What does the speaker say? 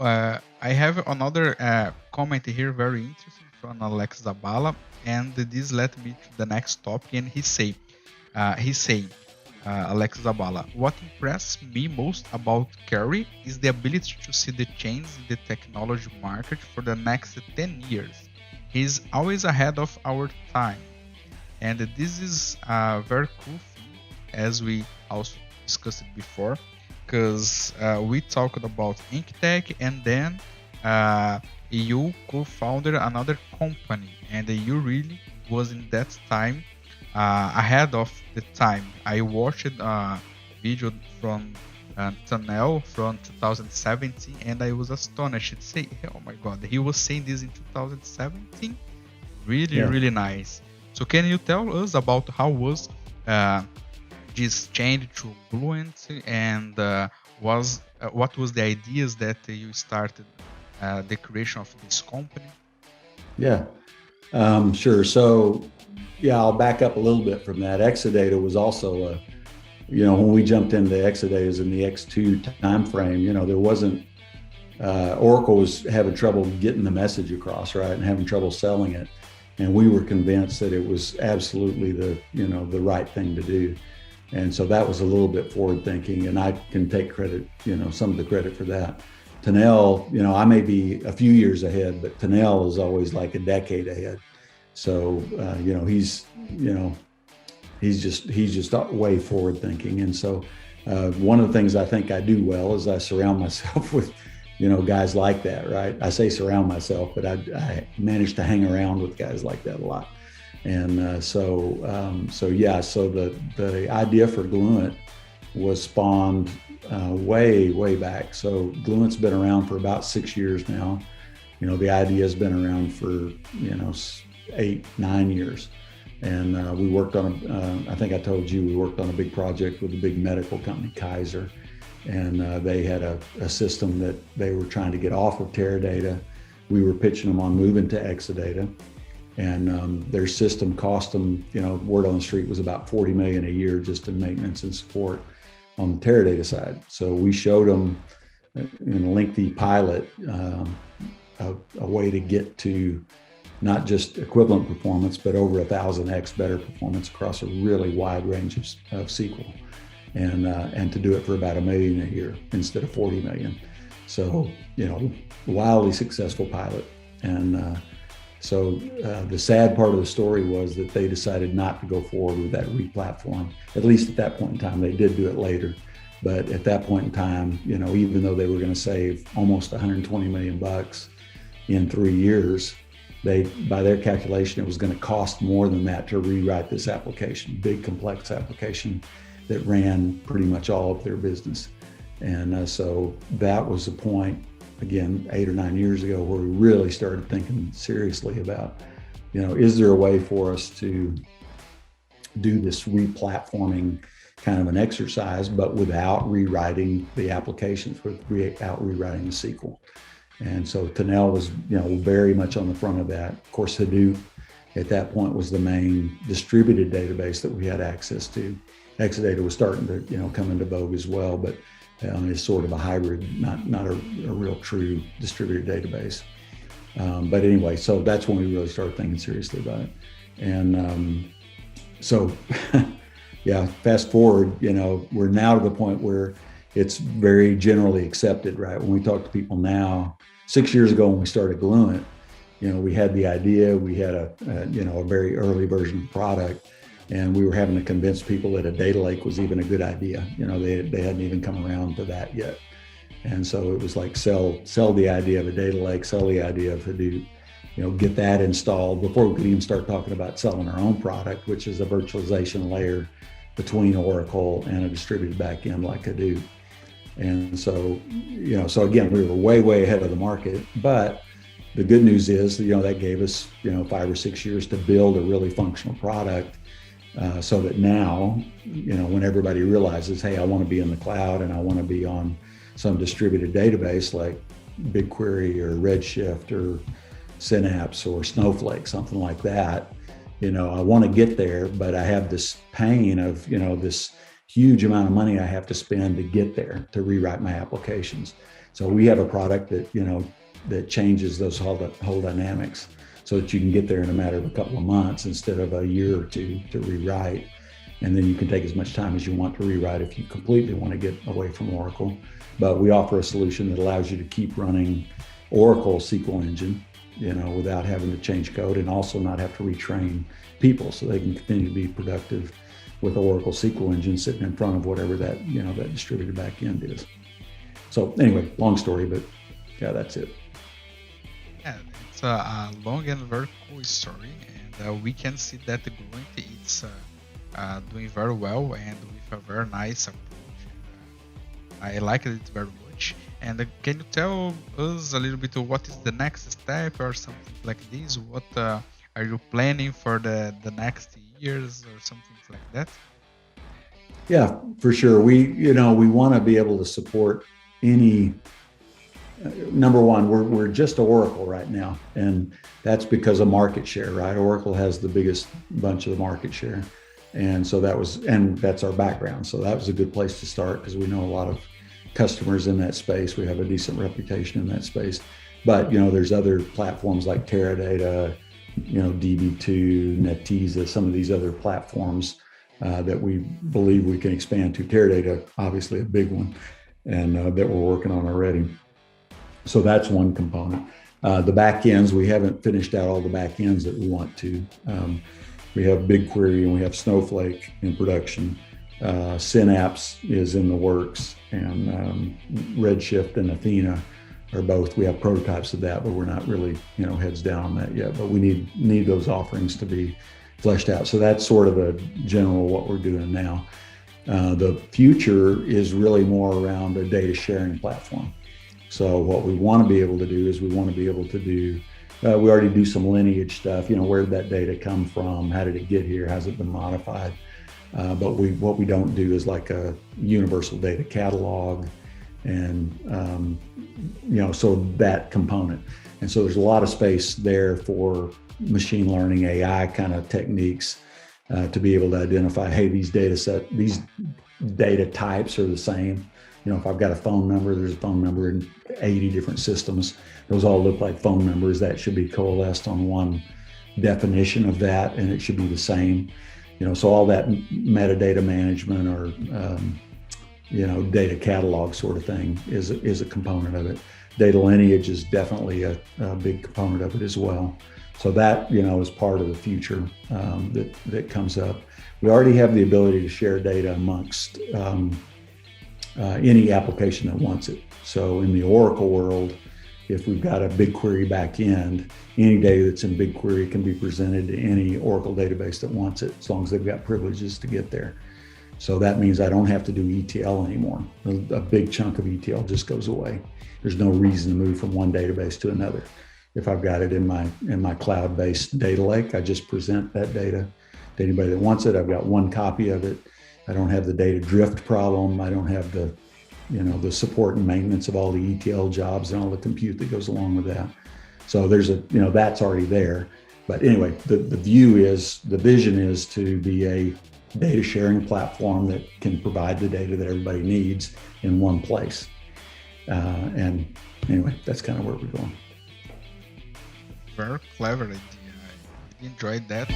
I have another comment here, very interesting from Alex Zabala, and this led me to the next topic. And he say, Alex Zabala, what impressed me most about Kerry is the ability to see the changes in the technology market for the next 10 years. He's always ahead of our time. And this is a very cool thing, as we also discussed it before, because we talked about InkTech, and then you co-founded another company, and you really was in that time ahead of the time. I watched a video from Tanel from 2017, and I was astonished to say, oh my God, he was saying this in 2017? Really, Yeah. really nice. So can you tell us about how was this change to Gluent, and what was the ideas that you started the creation of this company? Yeah, sure. So, yeah, I'll back up a little bit from that. Exadata was also when we jumped into Exadata in the X2 timeframe, there wasn't, Oracle was having trouble getting the message across, right, and having trouble selling it. And we were convinced that it was absolutely the right thing to do. And so that was a little bit forward thinking, and I can take credit, some of the credit for that. Tanel, I may be a few years ahead, but Tanel is always like a decade ahead. So, he's just way forward thinking. And so one of the things I think I do well is I surround myself with, guys like that, right? I say surround myself, but I manage to hang around with guys like that a lot. And so the idea for Gluent was spawned way back. So Gluent's been around for about 6 years now. The idea has been around for 8-9 years. And we worked on I think I told you, we worked on a big project with a big medical company, Kaiser. And they had a system that they were trying to get off of Teradata. We were pitching them on moving to Exadata. And their system cost them, word on the street was about $40 million a year just in maintenance and support on the Teradata side. So we showed them in a lengthy pilot a way to get to not just equivalent performance, but over 1,000x better performance across a really wide range of SQL. And to do it for about $1 million a year instead of $40 million. So, wildly successful pilot. And so the sad part of the story was that they decided not to go forward with that re-platform. At least at that point in time. They did do it later. But at that point in time, even though they were going to save almost $120 million in 3 years, by their calculation, it was going to cost more than that to rewrite this application, big complex application that ran pretty much all of their business. And so that was the point, again, 8 or 9 years ago, where we really started thinking seriously about, is there a way for us to do this re-platforming kind of an exercise, but without rewriting the applications, without rewriting the SQL. And so Tanel was, very much on the front of that. Of course, Hadoop at that point was the main distributed database that we had access to. Exadata was starting to, come into vogue as well, but it's sort of a hybrid, not a real true distributed database. But anyway, so that's when we really started thinking seriously about it. And so, yeah, fast forward, we're now to the point where it's very generally accepted, right? When we talk to people now, 6 years ago when we started Gluent, we had the idea, we had a very early version of the product. And we were having to convince people that a data lake was even a good idea. They hadn't even come around to that yet. And so it was like sell the idea of a data lake, sell the idea of Hadoop, get that installed before we could even start talking about selling our own product, which is a virtualization layer between Oracle and a distributed backend like Hadoop. And so, so again, we were way ahead of the market. But the good news is, that gave us, 5 or 6 years to build a really functional product. So that now, when everybody realizes, hey, I want to be in the cloud and I want to be on some distributed database like BigQuery or Redshift or Synapse or Snowflake, something like that, I want to get there, but I have this pain of, this huge amount of money I have to spend to get there to rewrite my applications. So we have a product that, that changes those whole dynamics so that you can get there in a matter of a couple of months instead of a year or two to rewrite. And then you can take as much time as you want to rewrite if you completely want to get away from Oracle. But we offer a solution that allows you to keep running Oracle SQL engine, without having to change code, and also not have to retrain people so they can continue to be productive with Oracle SQL engine sitting in front of whatever that, that distributed backend is. So anyway, long story, but yeah, that's it. Yeah, it's a long and very cool story, and we can see that the Gluent is doing very well and with a very nice approach. I like it very much. And can you tell us a little bit of what is the next step or something like this? What are you planning for the next years or something like that? Yeah, for sure. We want to be able to support any. Number one, we're just Oracle right now, and that's because of market share, right? Oracle has the biggest bunch of the market share, and so that's our background. So that was a good place to start because we know a lot of customers in that space. We have a decent reputation in that space, but there's other platforms like Teradata, DB2, Netezza, some of these other platforms that we believe we can expand to. Teradata, obviously a big one, and that we're working on already. So that's one component. The backends, we haven't finished out all the backends that we want to. We have BigQuery and we have Snowflake in production. Synapse is in the works, and Redshift and Athena are both. We have prototypes of that, but we're not really, heads down on that yet. But we need those offerings to be fleshed out. So that's sort of a general what we're doing now. The future is really more around a data sharing platform. So what we want to be able to do is we already do some lineage stuff. Where did that data come from? How did it get here? How's it been modified? But what we don't do is like a universal data catalog, and so that component. And so there's a lot of space there for machine learning, AI kind of techniques to be able to identify, hey, these data types are the same. If I've got a phone number, there's a phone number in 80 different systems. Those all look like phone numbers. That should be coalesced on one definition of that, and it should be the same. So all that metadata management or, data catalog sort of thing is a component of it. Data lineage is definitely a big component of it as well. So that, is part of the future that comes up. We already have the ability to share data amongst any application that wants it. So in the Oracle world, if we've got a BigQuery backend, any data that's in BigQuery can be presented to any Oracle database that wants it, as long as they've got privileges to get there. So that means I don't have to do ETL anymore. A big chunk of ETL just goes away. There's no reason to move from one database to another. If I've got it in my cloud-based data lake, I just present that data to anybody that wants it. I've got one copy of it. I don't have the data drift problem. I don't have the support and maintenance of all the ETL jobs and all the compute that goes along with that. So there's that's already there. But anyway, the vision is to be a data sharing platform that can provide the data that everybody needs in one place. And anyway, that's kind of where we're going. Very clever idea. I enjoyed that.